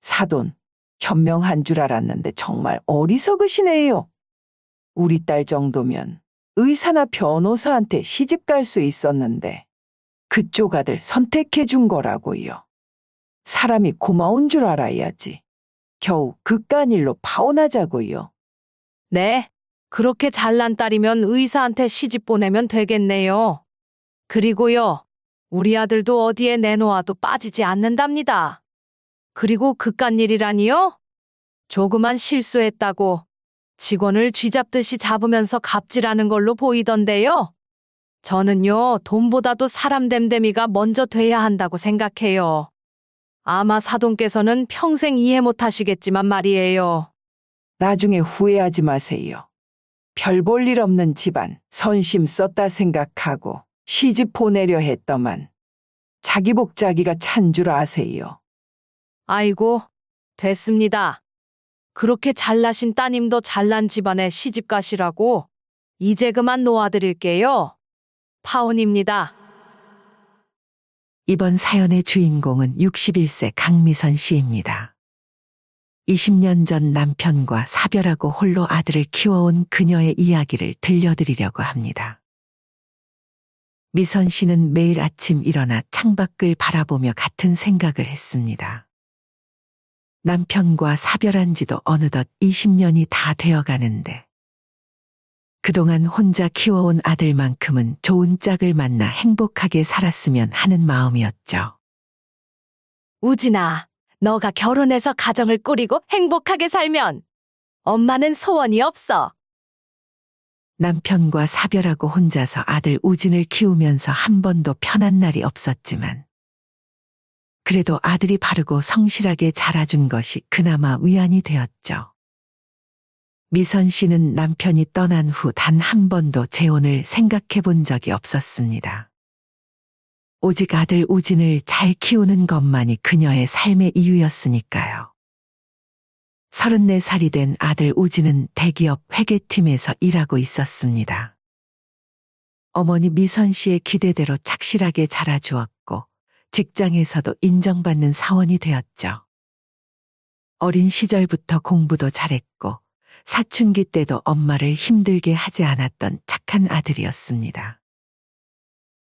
사돈, 현명한 줄 알았는데 정말 어리석으시네요. 우리 딸 정도면 의사나 변호사한테 시집 갈 수 있었는데 그쪽 아들 선택해 준 거라고요. 사람이 고마운 줄 알아야지. 겨우 그깟 일로 파혼하자고요. 네, 그렇게 잘난 딸이면 의사한테 시집 보내면 되겠네요. 그리고요, 우리 아들도 어디에 내놓아도 빠지지 않는답니다. 그리고 그깟 일이라니요? 조그만 실수했다고 직원을 쥐잡듯이 잡으면서 갑질하는 걸로 보이던데요. 저는요, 돈보다도 사람 됨됨이가 먼저 돼야 한다고 생각해요. 아마 사돈께서는 평생 이해 못 하시겠지만 말이에요. 나중에 후회하지 마세요. 별 볼 일 없는 집안, 선심 썼다 생각하고 시집 보내려 했더만 자기 복 자기가 찬 줄 아세요. 아이고, 됐습니다. 그렇게 잘나신 따님도 잘난 집안에 시집 가시라고 이제 그만 놓아드릴게요. 파혼입니다. 이번 사연의 주인공은 61세 강미선 씨입니다. 20년 전 남편과 사별하고 홀로 아들을 키워온 그녀의 이야기를 들려드리려고 합니다. 미선 씨는 매일 아침 일어나 창밖을 바라보며 같은 생각을 했습니다. 남편과 사별한 지도 어느덧 20년이 다 되어 가는데 그동안 혼자 키워온 아들만큼은 좋은 짝을 만나 행복하게 살았으면 하는 마음이었죠. 우진아, 너가 결혼해서 가정을 꾸리고 행복하게 살면 엄마는 소원이 없어. 남편과 사별하고 혼자서 아들 우진을 키우면서 한 번도 편한 날이 없었지만 그래도 아들이 바르고 성실하게 자라준 것이 그나마 위안이 되었죠. 미선 씨는 남편이 떠난 후 단 한 번도 재혼을 생각해 본 적이 없었습니다. 오직 아들 우진을 잘 키우는 것만이 그녀의 삶의 이유였으니까요. 34살이 된 아들 우진은 대기업 회계팀에서 일하고 있었습니다. 어머니 미선 씨의 기대대로 착실하게 자라주었고 직장에서도 인정받는 사원이 되었죠. 어린 시절부터 공부도 잘했고 사춘기 때도 엄마를 힘들게 하지 않았던 착한 아들이었습니다.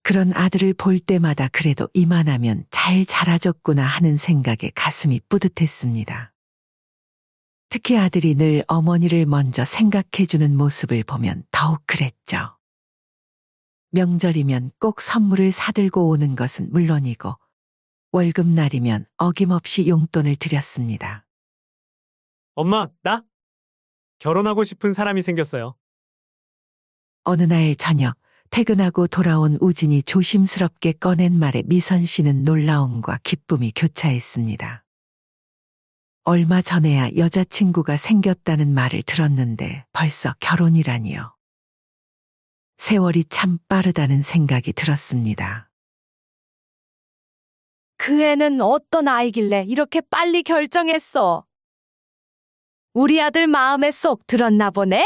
그런 아들을 볼 때마다 그래도 이만하면 잘 자라줬구나 하는 생각에 가슴이 뿌듯했습니다. 특히 아들이 늘 어머니를 먼저 생각해주는 모습을 보면 더욱 그랬죠. 명절이면 꼭 선물을 사들고 오는 것은 물론이고 월급날이면 어김없이 용돈을 드렸습니다. 엄마, 나 결혼하고 싶은 사람이 생겼어요. 어느 날 저녁 퇴근하고 돌아온 우진이 조심스럽게 꺼낸 말에 미선 씨는 놀라움과 기쁨이 교차했습니다. 얼마 전에야 여자친구가 생겼다는 말을 들었는데 벌써 결혼이라니요. 세월이 참 빠르다는 생각이 들었습니다. 그 애는 어떤 아이길래 이렇게 빨리 결정했어? 우리 아들 마음에 쏙 들었나 보네?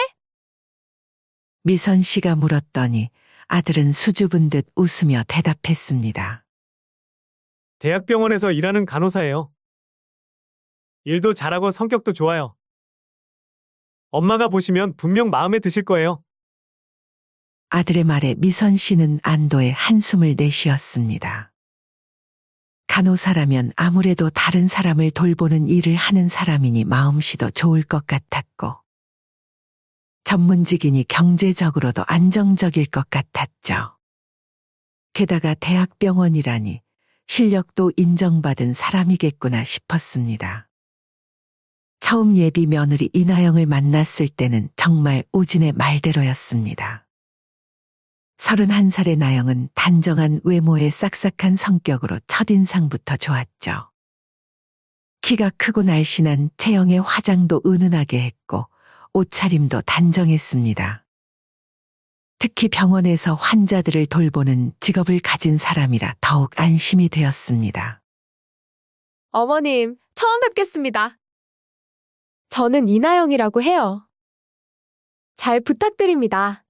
미선 씨가 물었더니 아들은 수줍은 듯 웃으며 대답했습니다. 대학병원에서 일하는 간호사예요. 일도 잘하고 성격도 좋아요. 엄마가 보시면 분명 마음에 드실 거예요. 아들의 말에 미선 씨는 안도의 한숨을 내쉬었습니다. 간호사라면 아무래도 다른 사람을 돌보는 일을 하는 사람이니 마음씨도 좋을 것 같았고 전문직이니 경제적으로도 안정적일 것 같았죠. 게다가 대학병원이라니 실력도 인정받은 사람이겠구나 싶었습니다. 처음 예비 며느리 이나영을 만났을 때는 정말 우진의 말대로였습니다. 31살의 나영은 단정한 외모에 싹싹한 성격으로 첫인상부터 좋았죠. 키가 크고 날씬한 체형에 화장도 은은하게 했고 옷차림도 단정했습니다. 특히 병원에서 환자들을 돌보는 직업을 가진 사람이라 더욱 안심이 되었습니다. 어머님, 처음 뵙겠습니다. 저는 이나영이라고 해요. 잘 부탁드립니다.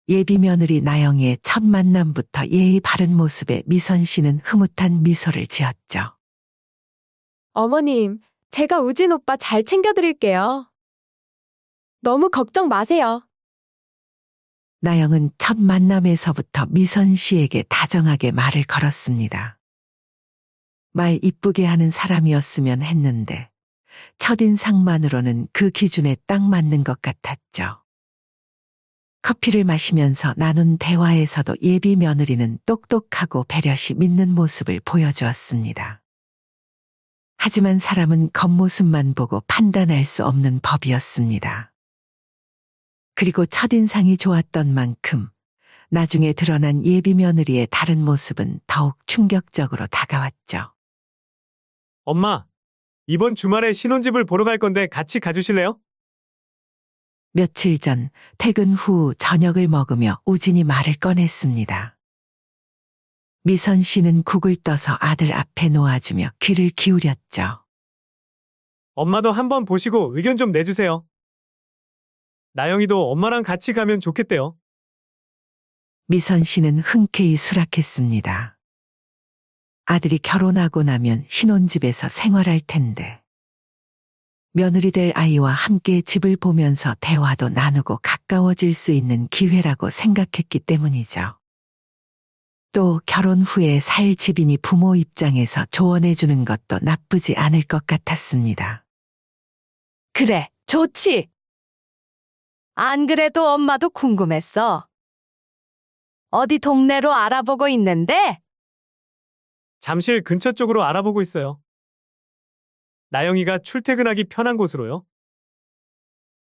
예비 며느리 나영이의 첫 만남부터 예의 바른 모습에 미선 씨는 흐뭇한 미소를 지었죠. 어머님, 제가 우진 오빠 잘 챙겨드릴게요. 너무 걱정 마세요. 나영은 첫 만남에서부터 미선 씨에게 다정하게 말을 걸었습니다. 말 이쁘게 하는 사람이었으면 했는데 첫인상만으로는 그 기준에 딱 맞는 것 같았죠. 커피를 마시면서 나눈 대화에서도 예비 며느리는 똑똑하고 배려시 믿는 모습을 보여주었습니다. 하지만 사람은 겉모습만 보고 판단할 수 없는 법이었습니다. 그리고 첫인상이 좋았던 만큼 나중에 드러난 예비 며느리의 다른 모습은 더욱 충격적으로 다가왔죠. 엄마, 이번 주말에 신혼집을 보러 갈 건데 같이 가주실래요? 며칠 전 퇴근 후 저녁을 먹으며 우진이 말을 꺼냈습니다. 미선 씨는 국을 떠서 아들 앞에 놓아주며 귀를 기울였죠. 엄마도 한번 보시고 의견 좀 내주세요. 나영이도 엄마랑 같이 가면 좋겠대요. 미선 씨는 흔쾌히 수락했습니다. 아들이 결혼하고 나면 신혼집에서 생활할 텐데. 며느리 될 아이와 함께 집을 보면서 대화도 나누고 가까워질 수 있는 기회라고 생각했기 때문이죠. 또 결혼 후에 살 집이니 부모 입장에서 조언해주는 것도 나쁘지 않을 것 같았습니다. 그래, 좋지. 안 그래도 엄마도 궁금했어. 어디 동네로 알아보고 있는데? 잠실 근처 쪽으로 알아보고 있어요. 나영이가 출퇴근하기 편한 곳으로요.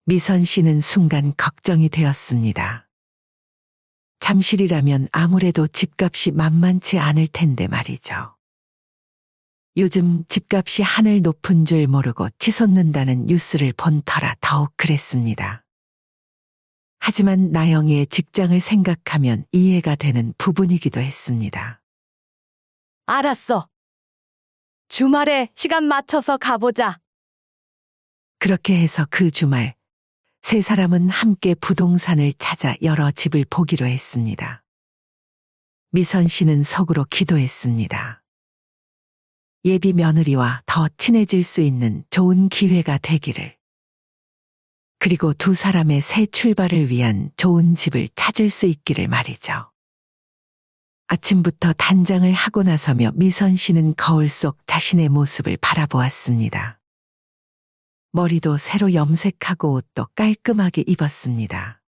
미선 씨는 순간 걱정이 되었습니다. 잠실이라면 아무래도 집값이 만만치 않을 텐데 말이죠. 요즘 집값이 하늘 높은 줄 모르고 치솟는다는 뉴스를 본 터라 더욱 그랬습니다. 하지만 나영이의 직장을 생각하면 이해가 되는 부분이기도 했습니다. 알았어. 주말에 시간 맞춰서 가보자. 그렇게 해서 그 주말 세 사람은 함께 부동산을 찾아 여러 집을 보기로 했습니다. 미선 씨는 속으로 기도했습니다. 예비 며느리와 더 친해질 수 있는 좋은 기회가 되기를. 그리고 두 사람의 새 출발을 위한 좋은 집을 찾을 수 있기를 말이죠. 아침부터 단장을 하고 나서며 미선 씨는 거울 속 자신의 모습을 바라보았습니다. 머리도 새로 염색하고 옷도 깔끔하게 입었습니다.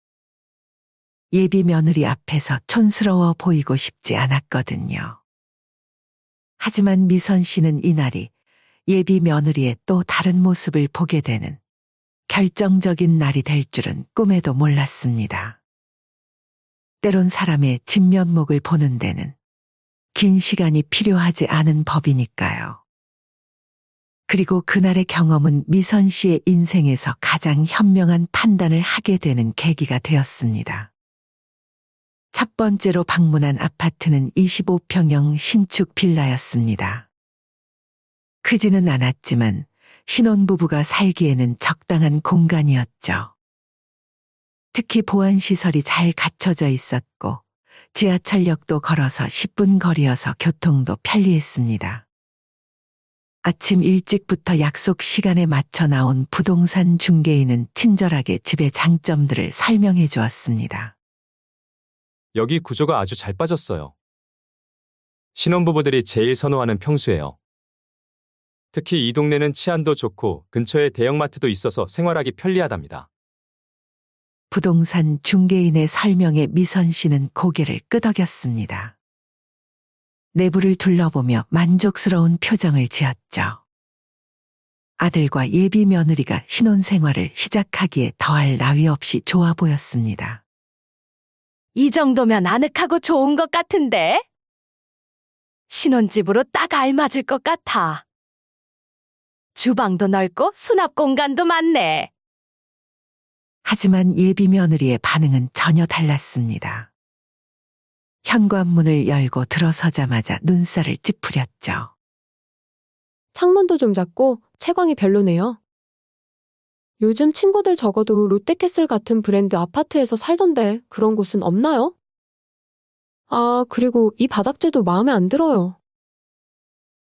예비 며느리 앞에서 촌스러워 보이고 싶지 않았거든요. 하지만 미선 씨는 이날이 예비 며느리의 또 다른 모습을 보게 되는 결정적인 날이 될 줄은 꿈에도 몰랐습니다. 때론 사람의 진면목을 보는 데는 긴 시간이 필요하지 않은 법이니까요. 그리고 그날의 경험은 미선 씨의 인생에서 가장 현명한 판단을 하게 되는 계기가 되었습니다. 첫 번째로 방문한 아파트는 25평형 신축 빌라였습니다. 크지는 않았지만 신혼부부가 살기에는 적당한 공간이었죠. 특히 보안시설이 잘 갖춰져 있었고 지하철역도 걸어서 10분 거리여서 교통도 편리했습니다. 아침 일찍부터 약속 시간에 맞춰 나온 부동산 중개인은 친절하게 집의 장점들을 설명해 주었습니다. 여기 구조가 아주 잘 빠졌어요. 신혼부부들이 제일 선호하는 평수예요. 특히 이 동네는 치안도 좋고 근처에 대형마트도 있어서 생활하기 편리하답니다. 부동산 중개인의 설명에 미선 씨는 고개를 끄덕였습니다. 내부를 둘러보며 만족스러운 표정을 지었죠. 아들과 예비 며느리가 신혼생활을 시작하기에 더할 나위 없이 좋아 보였습니다. 이 정도면 아늑하고 좋은 것 같은데? 신혼집으로 딱 알맞을 것 같아. 주방도 넓고 수납 공간도 많네. 하지만 예비 며느리의 반응은 전혀 달랐습니다. 현관문을 열고 들어서자마자 눈살을 찌푸렸죠. 창문도 좀 작고 채광이 별로네요. 요즘 친구들 적어도 롯데캐슬 같은 브랜드 아파트에서 살던데 그런 곳은 없나요? 아, 그리고 이 바닥재도 마음에 안 들어요.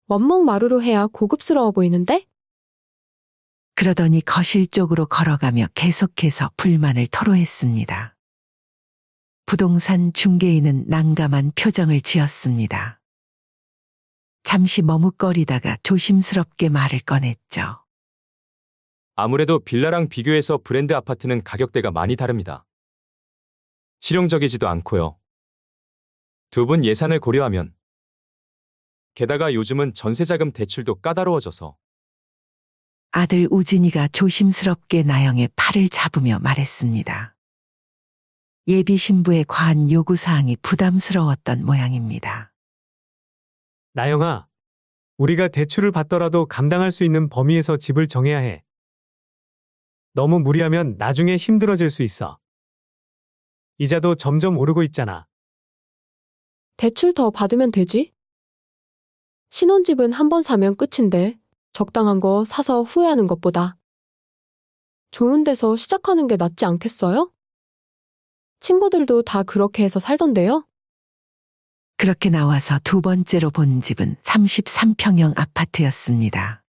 원목 마루로 해야 고급스러워 보이는데? 그러더니 거실 쪽으로 걸어가며 계속해서 불만을 토로했습니다. 부동산 중개인은 난감한 표정을 지었습니다. 잠시 머뭇거리다가 조심스럽게 말을 꺼냈죠. 아무래도 빌라랑 비교해서 브랜드 아파트는 가격대가 많이 다릅니다. 실용적이지도 않고요. 두 분 예산을 고려하면. 게다가 요즘은 전세자금 대출도 까다로워져서. 아들 우진이가 조심스럽게 나영의 팔을 잡으며 말했습니다. 예비 신부의 과한 요구사항이 부담스러웠던 모양입니다. 나영아, 우리가 대출을 받더라도 감당할 수 있는 범위에서 집을 정해야 해. 너무 무리하면 나중에 힘들어질 수 있어. 이자도 점점 오르고 있잖아. 대출 더 받으면 되지? 신혼집은 한 번 사면 끝인데 적당한 거 사서 후회하는 것보다 좋은 데서 시작하는 게 낫지 않겠어요? 친구들도 다 그렇게 해서 살던데요? 그렇게 나와서 두 번째로 본 집은 33평형 아파트였습니다.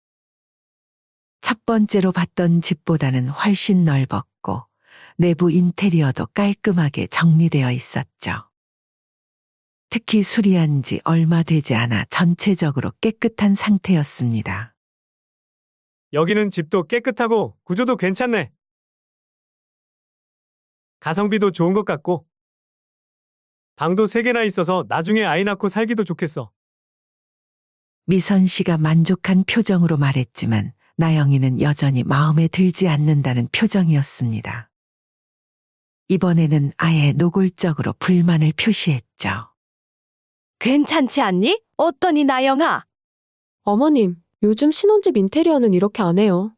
첫 번째로 봤던 집보다는 훨씬 넓었고 내부 인테리어도 깔끔하게 정리되어 있었죠. 특히 수리한 지 얼마 되지 않아 전체적으로 깨끗한 상태였습니다. 여기는 집도 깨끗하고 구조도 괜찮네. 가성비도 좋은 것 같고. 방도 3개나 있어서 나중에 아이 낳고 살기도 좋겠어. 미선 씨가 만족한 표정으로 말했지만 나영이는 여전히 마음에 들지 않는다는 표정이었습니다. 이번에는 아예 노골적으로 불만을 표시했죠. 괜찮지 않니? 어떠니, 나영아? 어머님, 요즘 신혼집 인테리어는 이렇게 안 해요.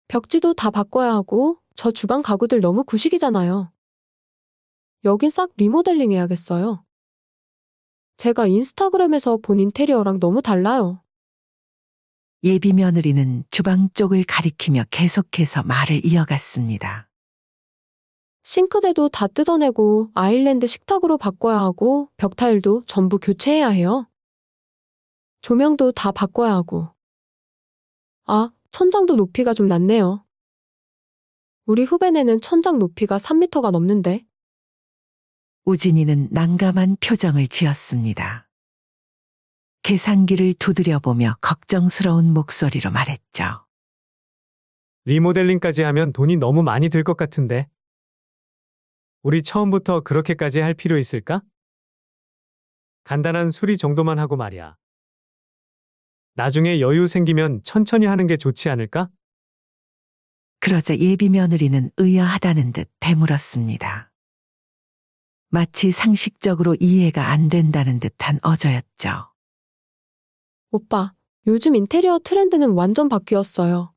벽지도 다 바꿔야 하고 저 주방 가구들 너무 구식이잖아요. 여긴 싹 리모델링 해야겠어요. 제가 인스타그램에서 본 인테리어랑 너무 달라요. 예비 며느리는 주방 쪽을 가리키며 계속해서 말을 이어갔습니다. 싱크대도 다 뜯어내고 아일랜드 식탁으로 바꿔야 하고 벽 타일도 전부 교체해야 해요. 조명도 다 바꿔야 하고. 아, 천장도 높이가 좀 낮네요. 우리 후배네는 천장 높이가 3m가 넘는데. 우진이는 난감한 표정을 지었습니다. 계산기를 두드려보며 걱정스러운 목소리로 말했죠. 리모델링까지 하면 돈이 너무 많이 들 것 같은데. 우리 처음부터 그렇게까지 할 필요 있을까? 간단한 수리 정도만 하고 말이야. 나중에 여유 생기면 천천히 하는 게 좋지 않을까? 그러자 예비 며느리는 의아하다는 듯 되물었습니다. 마치 상식적으로 이해가 안 된다는 듯한 어조였죠. 오빠, 요즘 인테리어 트렌드는 완전 바뀌었어요.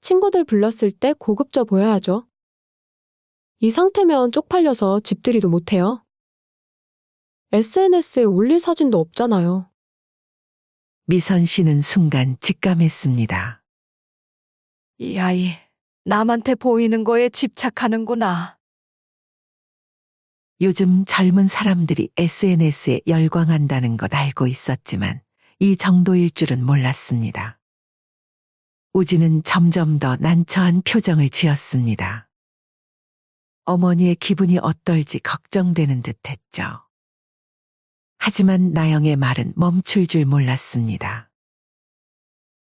친구들 불렀을 때 고급져 보여야죠. 이 상태면 쪽팔려서 집들이도 못해요. SNS에 올릴 사진도 없잖아요. 미선 씨는 순간 직감했습니다. 이 아이, 남한테 보이는 거에 집착하는구나. 요즘 젊은 사람들이 SNS에 열광한다는 것 알고 있었지만 이 정도일 줄은 몰랐습니다. 우진은 점점 더 난처한 표정을 지었습니다. 어머니의 기분이 어떨지 걱정되는 듯했죠. 하지만 나영의 말은 멈출 줄 몰랐습니다.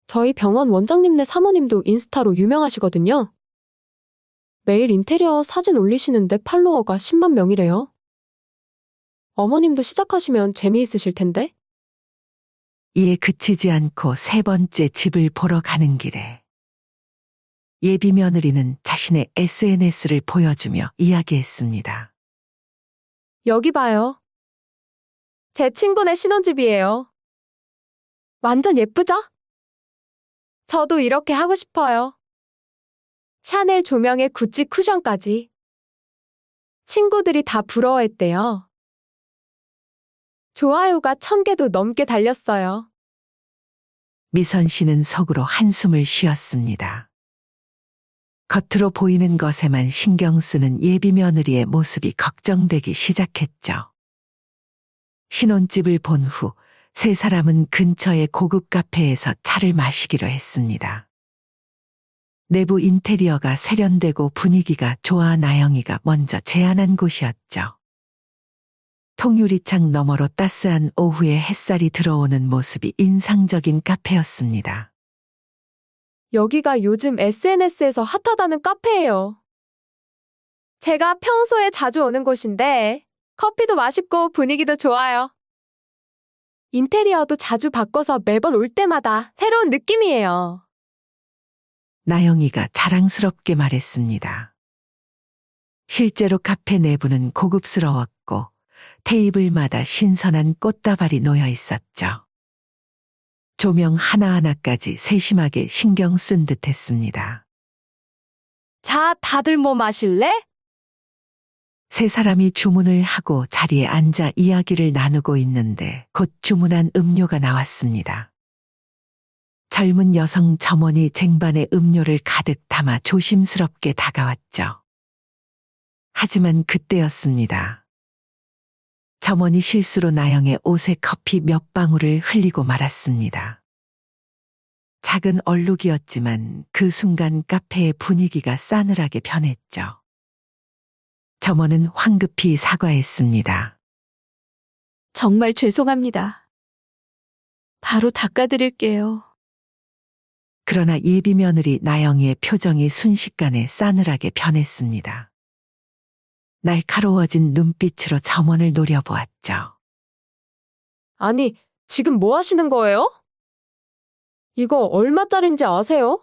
저희 병원 원장님네 사모님도 인스타로 유명하시거든요. 매일 인테리어 사진 올리시는데 팔로워가 10만 명이래요. 어머님도 시작하시면 재미있으실 텐데? 이에 그치지 않고 세 번째 집을 보러 가는 길에 예비 며느리는 자신의 SNS를 보여주며 이야기했습니다. 여기 봐요. 제 친구네 신혼집이에요. 완전 예쁘죠? 저도 이렇게 하고 싶어요. 샤넬 조명에 구찌 쿠션까지. 친구들이 다 부러워했대요. 좋아요가 1000개도 넘게 달렸어요. 미선 씨는 속으로 한숨을 쉬었습니다. 겉으로 보이는 것에만 신경 쓰는 예비 며느리의 모습이 걱정되기 시작했죠. 신혼집을 본 후 세 사람은 근처의 고급 카페에서 차를 마시기로 했습니다. 내부 인테리어가 세련되고 분위기가 좋아 나영이가 먼저 제안한 곳이었죠. 통유리창 너머로 따스한 오후에 햇살이 들어오는 모습이 인상적인 카페였습니다. 여기가 요즘 SNS에서 핫하다는 카페예요. 제가 평소에 자주 오는 곳인데 커피도 맛있고 분위기도 좋아요. 인테리어도 자주 바꿔서 매번 올 때마다 새로운 느낌이에요. 나영이가 자랑스럽게 말했습니다. 실제로 카페 내부는 고급스러웠고 테이블마다 신선한 꽃다발이 놓여 있었죠. 조명 하나하나까지 세심하게 신경 쓴 듯했습니다. 자, 다들 뭐 마실래? 세 사람이 주문을 하고 자리에 앉아 이야기를 나누고 있는데 곧 주문한 음료가 나왔습니다. 젊은 여성 점원이 쟁반에 음료를 가득 담아 조심스럽게 다가왔죠. 하지만 그때였습니다. 점원이 실수로 나영의 옷에 커피 몇 방울을 흘리고 말았습니다. 작은 얼룩이었지만 그 순간 카페의 분위기가 싸늘하게 변했죠. 점원은 황급히 사과했습니다. 정말 죄송합니다. 바로 닦아드릴게요. 그러나 예비 며느리 나영이의 표정이 순식간에 싸늘하게 변했습니다. 날카로워진 눈빛으로 점원을 노려보았죠. 아니, 지금 뭐 하시는 거예요? 이거 얼마짜린지 아세요?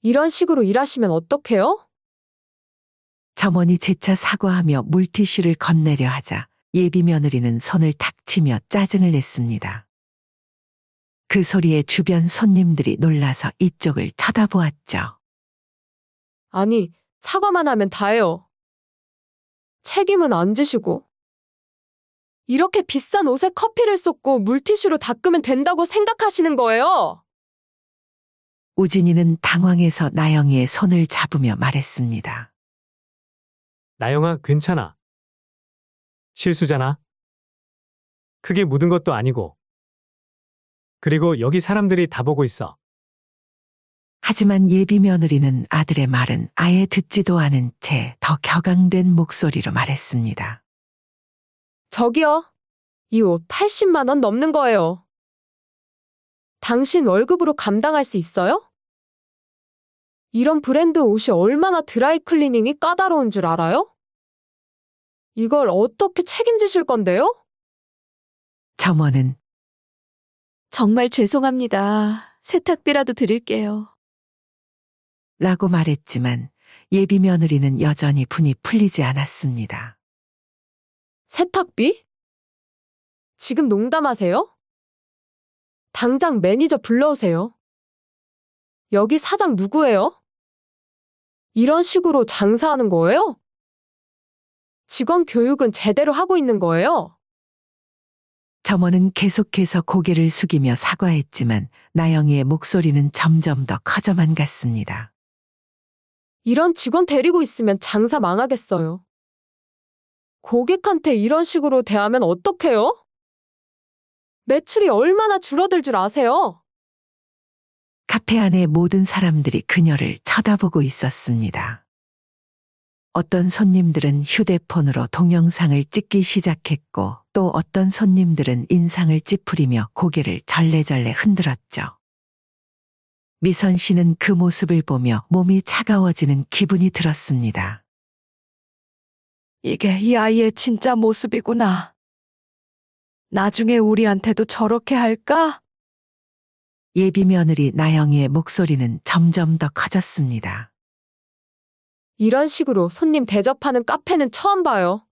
이런 식으로 일하시면 어떡해요? 점원이 재차 사과하며 물티슈를 건네려 하자 예비 며느리는 손을 탁 치며 짜증을 냈습니다. 그 소리에 주변 손님들이 놀라서 이쪽을 쳐다보았죠. 아니, 사과만 하면 다예요. 책임은 안 지시고. 이렇게 비싼 옷에 커피를 쏟고 물티슈로 닦으면 된다고 생각하시는 거예요? 우진이는 당황해서 나영이의 손을 잡으며 말했습니다. 나영아, 괜찮아. 실수잖아. 크게 묻은 것도 아니고. 그리고 여기 사람들이 다 보고 있어. 하지만 예비 며느리는 아들의 말은 아예 듣지도 않은 채 더 격앙된 목소리로 말했습니다. 저기요. 이 옷 80만 원 넘는 거예요. 당신 월급으로 감당할 수 있어요? 이런 브랜드 옷이 얼마나 드라이 클리닝이 까다로운 줄 알아요? 이걸 어떻게 책임지실 건데요? 점원은 정말 죄송합니다. 세탁비라도 드릴게요. 라고 말했지만 예비 며느리는 여전히 분이 풀리지 않았습니다. 세탁비? 지금 농담하세요? 당장 매니저 불러오세요. 여기 사장 누구예요? 이런 식으로 장사하는 거예요? 직원 교육은 제대로 하고 있는 거예요? 점원은 계속해서 고개를 숙이며 사과했지만 나영이의 목소리는 점점 더 커져만 갔습니다. 이런 직원 데리고 있으면 장사 망하겠어요. 고객한테 이런 식으로 대하면 어떡해요? 매출이 얼마나 줄어들 줄 아세요? 카페 안의 모든 사람들이 그녀를 쳐다보고 있었습니다. 어떤 손님들은 휴대폰으로 동영상을 찍기 시작했고 또 어떤 손님들은 인상을 찌푸리며 고개를 절레절레 흔들었죠. 미선 씨는 그 모습을 보며 몸이 차가워지는 기분이 들었습니다. 이게 이 아이의 진짜 모습이구나. 나중에 우리한테도 저렇게 할까? 예비 며느리 나영이의 목소리는 점점 더 커졌습니다. 이런 식으로 손님 대접하는 카페는 처음 봐요.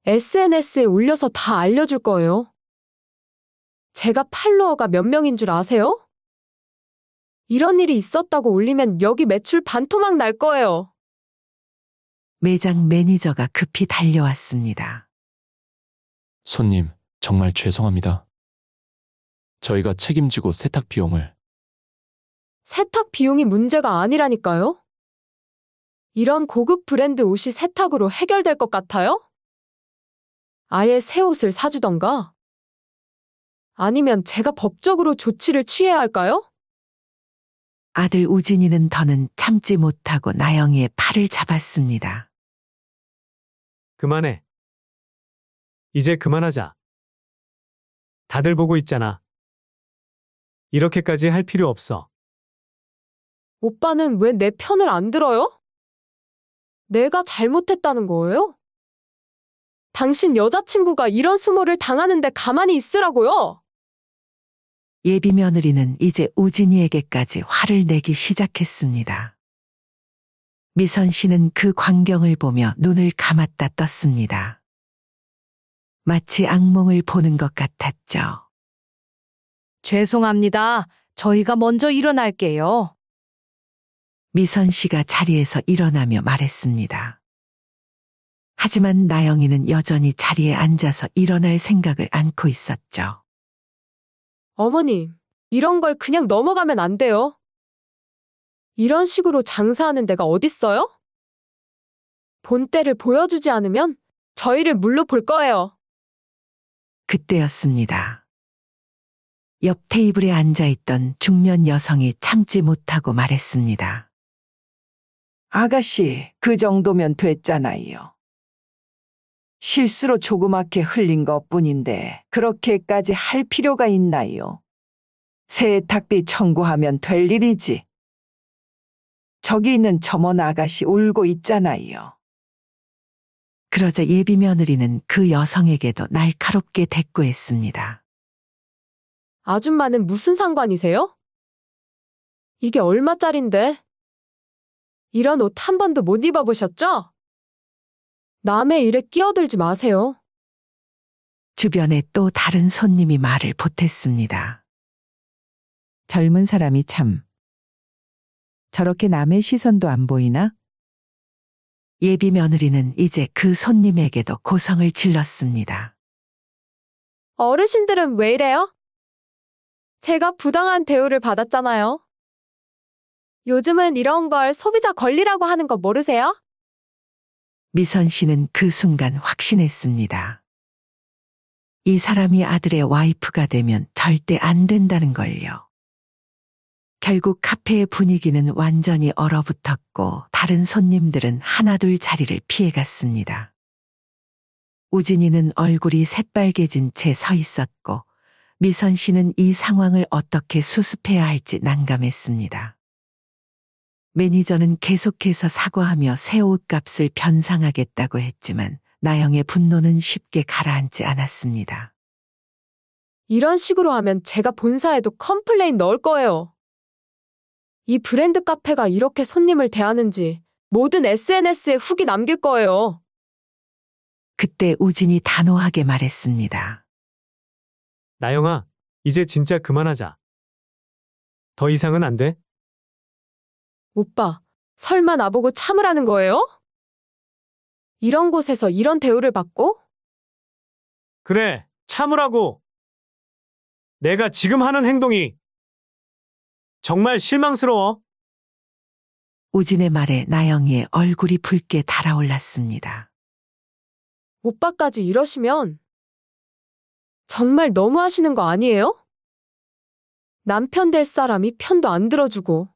SNS에 올려서 다 알려줄 거예요. 제가 팔로워가 몇 명인 줄 아세요? 이런 일이 있었다고 올리면 여기 매출 반토막 날 거예요. 매장 매니저가 급히 달려왔습니다. 손님, 정말 죄송합니다. 저희가 책임지고 세탁 비용을. 세탁 비용이 문제가 아니라니까요? 이런 고급 브랜드 옷이 세탁으로 해결될 것 같아요? 아예 새 옷을 사주던가? 아니면 제가 법적으로 조치를 취해야 할까요? 아들 우진이는 더는 참지 못하고 나영이의 팔을 잡았습니다. 그만해. 이제 그만하자. 다들 보고 있잖아. 이렇게까지 할 필요 없어. 오빠는 왜 내 편을 안 들어요? 내가 잘못했다는 거예요? 당신 여자친구가 이런 수모를 당하는데 가만히 있으라고요? 예비 며느리는 이제 우진이에게까지 화를 내기 시작했습니다. 미선 씨는 그 광경을 보며 눈을 감았다 떴습니다. 마치 악몽을 보는 것 같았죠. 죄송합니다. 저희가 먼저 일어날게요. 미선 씨가 자리에서 일어나며 말했습니다. 하지만 나영이는 여전히 자리에 앉아서 일어날 생각을 않고 있었죠. 어머님, 이런 걸 그냥 넘어가면 안 돼요. 이런 식으로 장사하는 데가 어딨어요? 본때를 보여주지 않으면 저희를 물로 볼 거예요. 그때였습니다. 옆 테이블에 앉아있던 중년 여성이 참지 못하고 말했습니다. 아가씨, 그 정도면 됐잖아요. 실수로 조그맣게 흘린 것뿐인데 그렇게까지 할 필요가 있나요? 세탁비 청구하면 될 일이지. 저기 있는 점원 아가씨 울고 있잖아요. 그러자 예비 며느리는 그 여성에게도 날카롭게 대꾸했습니다. 아줌마는 무슨 상관이세요? 이게 얼마짜린데? 이런 옷 한 번도 못 입어보셨죠? 남의 일에 끼어들지 마세요. 주변에 또 다른 손님이 말을 보탰습니다. 젊은 사람이 참. 저렇게 남의 시선도 안 보이나? 예비 며느리는 이제 그 손님에게도 고성을 질렀습니다. 어르신들은 왜 이래요? 제가 부당한 대우를 받았잖아요. 요즘은 이런 걸 소비자 권리라고 하는 거 모르세요? 미선 씨는 그 순간 확신했습니다. 이 사람이 아들의 와이프가 되면 절대 안 된다는 걸요. 결국 카페의 분위기는 완전히 얼어붙었고 다른 손님들은 하나둘 자리를 피해갔습니다. 우진이는 얼굴이 새빨개진 채 서 있었고 미선 씨는 이 상황을 어떻게 수습해야 할지 난감했습니다. 매니저는 계속해서 사과하며 새 옷값을 변상하겠다고 했지만 나영의 분노는 쉽게 가라앉지 않았습니다. 이런 식으로 하면 제가 본사에도 컴플레인 넣을 거예요. 이 브랜드 카페가 이렇게 손님을 대하는지 모든 SNS에 후기 남길 거예요. 그때 우진이 단호하게 말했습니다. 나영아, 이제 진짜 그만하자. 더 이상은 안 돼? 오빠, 설마 나보고 참으라는 거예요? 이런 곳에서 이런 대우를 받고? 그래, 참으라고. 내가 지금 하는 행동이 정말 실망스러워. 우진의 말에 나영이의 얼굴이 붉게 달아올랐습니다. 오빠까지 이러시면 정말 너무하시는 거 아니에요? 남편 될 사람이 편도 안 들어주고.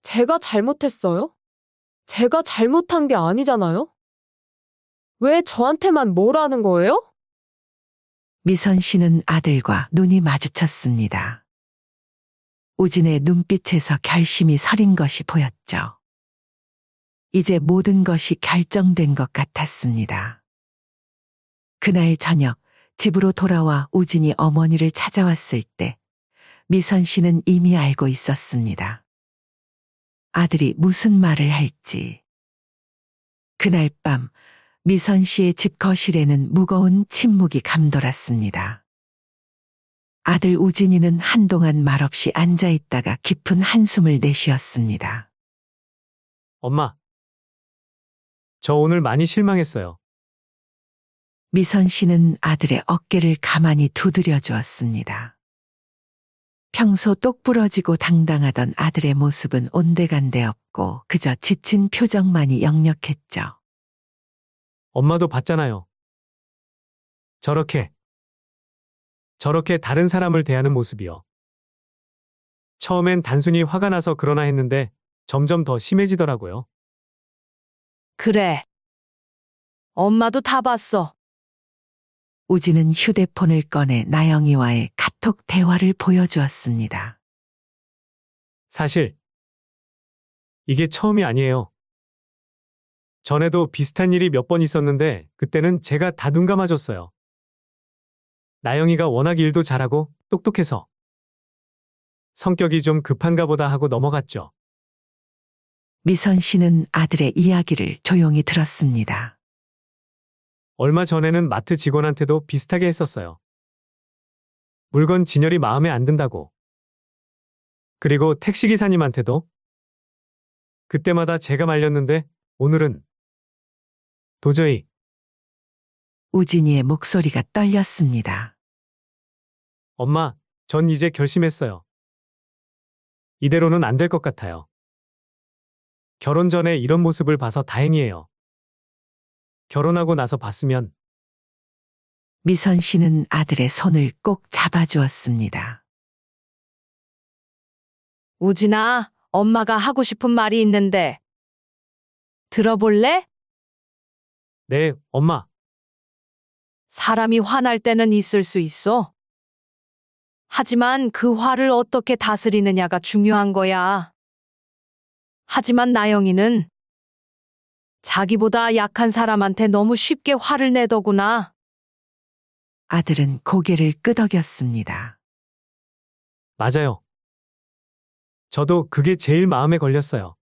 제가 잘못했어요? 제가 잘못한 게 아니잖아요? 왜 저한테만 뭐라는 거예요? 미선 씨는 아들과 눈이 마주쳤습니다. 우진의 눈빛에서 결심이 서린 것이 보였죠. 이제 모든 것이 결정된 것 같았습니다. 그날 저녁 집으로 돌아와 우진이 어머니를 찾아왔을 때 미선 씨는 이미 알고 있었습니다. 아들이 무슨 말을 할지. 그날 밤 미선 씨의 집 거실에는 무거운 침묵이 감돌았습니다. 아들 우진이는 한동안 말없이 앉아있다가 깊은 한숨을 내쉬었습니다. 엄마, 저 오늘 많이 실망했어요. 미선 씨는 아들의 어깨를 가만히 두드려 주었습니다. 평소 똑부러지고 당당하던 아들의 모습은 온데간데 없고 그저 지친 표정만이 역력했죠. 엄마도 봤잖아요. 저렇게 저렇게 다른 사람을 대하는 모습이요. 처음엔 단순히 화가 나서 그러나 했는데 점점 더 심해지더라고요. 그래. 엄마도 다 봤어. 우진은 휴대폰을 꺼내 나영이와의 카톡 대화를 보여주었습니다. 사실 이게 처음이 아니에요. 전에도 비슷한 일이 몇 번 있었는데 그때는 제가 다 눈 감아줬어요. 나영이가 워낙 일도 잘하고 똑똑해서 성격이 좀 급한가 보다 하고 넘어갔죠. 미선 씨는 아들의 이야기를 조용히 들었습니다. 얼마 전에는 마트 직원한테도 비슷하게 했었어요. 물건 진열이 마음에 안 든다고. 그리고 택시기사님한테도. 그때마다 제가 말렸는데 오늘은 도저히. 우진이의 목소리가 떨렸습니다. 엄마, 전 이제 결심했어요. 이대로는 안 될 것 같아요. 결혼 전에 이런 모습을 봐서 다행이에요. 결혼하고 나서 봤으면. 미선 씨는 아들의 손을 꼭 잡아주었습니다. 우진아, 엄마가 하고 싶은 말이 있는데. 들어볼래? 네, 엄마. 사람이 화날 때는 있을 수 있어. 하지만 그 화를 어떻게 다스리느냐가 중요한 거야. 하지만 나영이는 자기보다 약한 사람한테 너무 쉽게 화를 내더구나. 아들은 고개를 끄덕였습니다. 맞아요. 저도 그게 제일 마음에 걸렸어요.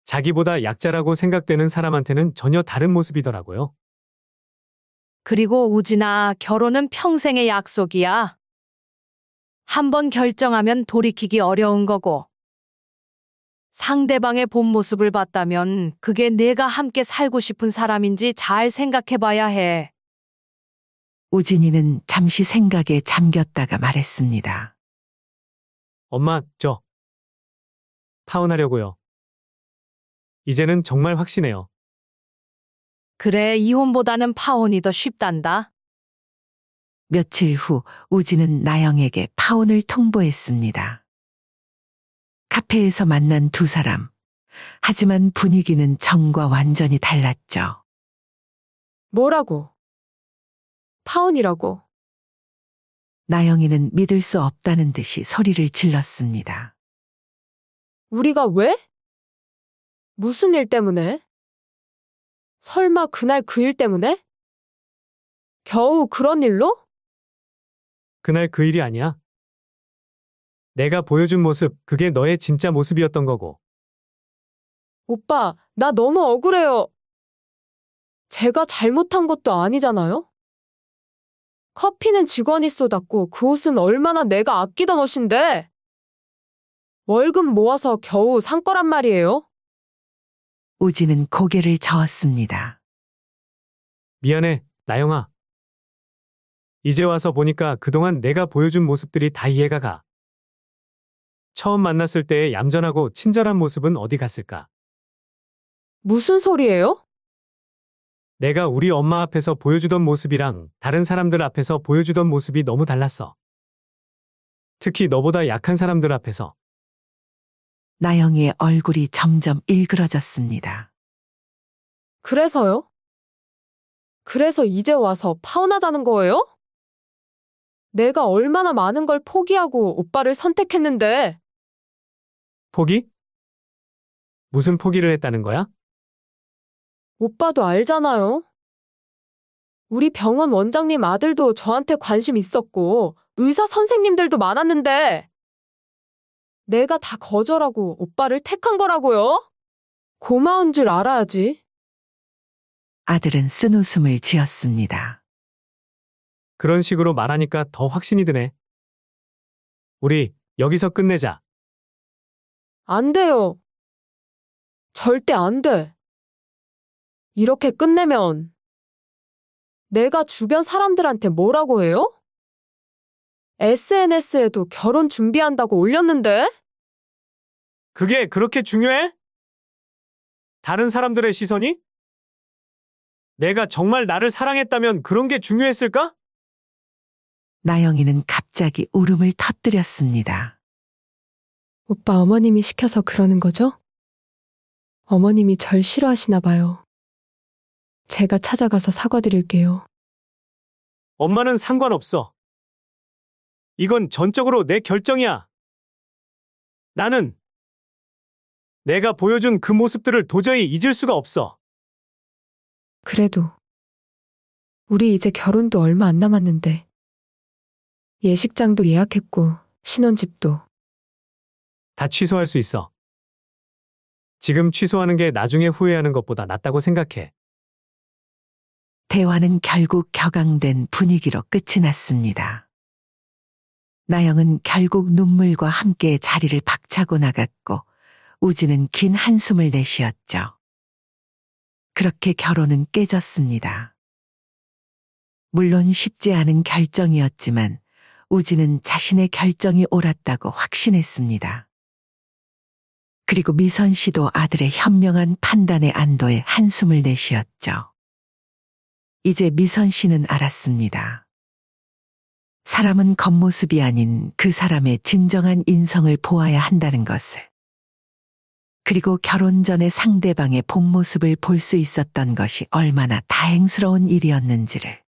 자기보다 약자라고 생각되는 사람한테는 전혀 다른 모습이더라고요. 그리고 우진아, 결혼은 평생의 약속이야. 한번 결정하면 돌이키기 어려운 거고. 상대방의 본 모습을 봤다면 그게 내가 함께 살고 싶은 사람인지 잘 생각해 봐야 해. 우진이는 잠시 생각에 잠겼다가 말했습니다. 엄마, 저 파혼하려고요. 이제는 정말 확신해요. 그래, 이혼보다는 파혼이 더 쉽단다. 며칠 후 우진은 나영에게 파혼을 통보했습니다. 카페에서 만난 두 사람. 하지만 분위기는 전과 완전히 달랐죠. 뭐라고? 파혼이라고. 나영이는 믿을 수 없다는 듯이 소리를 질렀습니다. 우리가 왜? 무슨 일 때문에? 설마 그날 그 일 때문에? 겨우 그런 일로? 그날 그 일이 아니야. 내가 보여준 모습, 그게 너의 진짜 모습이었던 거고. 오빠, 나 너무 억울해요. 제가 잘못한 것도 아니잖아요? 커피는 직원이 쏟았고 그 옷은 얼마나 내가 아끼던 옷인데. 월급 모아서 겨우 산 거란 말이에요. 우진은 고개를 저었습니다. 미안해, 나영아. 이제 와서 보니까 그동안 내가 보여준 모습들이 다 이해가 가. 처음 만났을 때의 얌전하고 친절한 모습은 어디 갔을까? 무슨 소리예요? 내가 우리 엄마 앞에서 보여주던 모습이랑 다른 사람들 앞에서 보여주던 모습이 너무 달랐어. 특히 너보다 약한 사람들 앞에서. 나영이의 얼굴이 점점 일그러졌습니다. 그래서요? 그래서 이제 와서 파혼하자는 거예요? 내가 얼마나 많은 걸 포기하고 오빠를 선택했는데. 포기? 무슨 포기를 했다는 거야? 오빠도 알잖아요. 우리 병원 원장님 아들도 저한테 관심 있었고 의사 선생님들도 많았는데 내가 다 거절하고 오빠를 택한 거라고요? 고마운 줄 알아야지. 아들은 쓴웃음을 지었습니다. 그런 식으로 말하니까 더 확신이 드네. 우리 여기서 끝내자. 안 돼요. 절대 안 돼. 이렇게 끝내면 내가 주변 사람들한테 뭐라고 해요? SNS에도 결혼 준비한다고 올렸는데? 그게 그렇게 중요해? 다른 사람들의 시선이? 내가 정말 나를 사랑했다면 그런 게 중요했을까? 나영이는 갑자기 울음을 터뜨렸습니다. 오빠 어머님이 시켜서 그러는 거죠? 어머님이 절 싫어하시나 봐요. 제가 찾아가서 사과드릴게요. 엄마는 상관없어. 이건 전적으로 내 결정이야. 나는 내가 보여준 그 모습들을 도저히 잊을 수가 없어. 그래도 우리 이제 결혼도 얼마 안 남았는데 예식장도 예약했고 신혼집도. 다 취소할 수 있어. 지금 취소하는 게 나중에 후회하는 것보다 낫다고 생각해. 대화는 결국 격앙된 분위기로 끝이 났습니다. 나영은 결국 눈물과 함께 자리를 박차고 나갔고 우진은 긴 한숨을 내쉬었죠. 그렇게 결혼은 깨졌습니다. 물론 쉽지 않은 결정이었지만 우진은 자신의 결정이 옳았다고 확신했습니다. 그리고 미선 씨도 아들의 현명한 판단의 안도에 한숨을 내쉬었죠. 이제 미선 씨는 알았습니다. 사람은 겉모습이 아닌 그 사람의 진정한 인성을 보아야 한다는 것을. 그리고 결혼 전에 상대방의 본 모습을 볼 수 있었던 것이 얼마나 다행스러운 일이었는지를.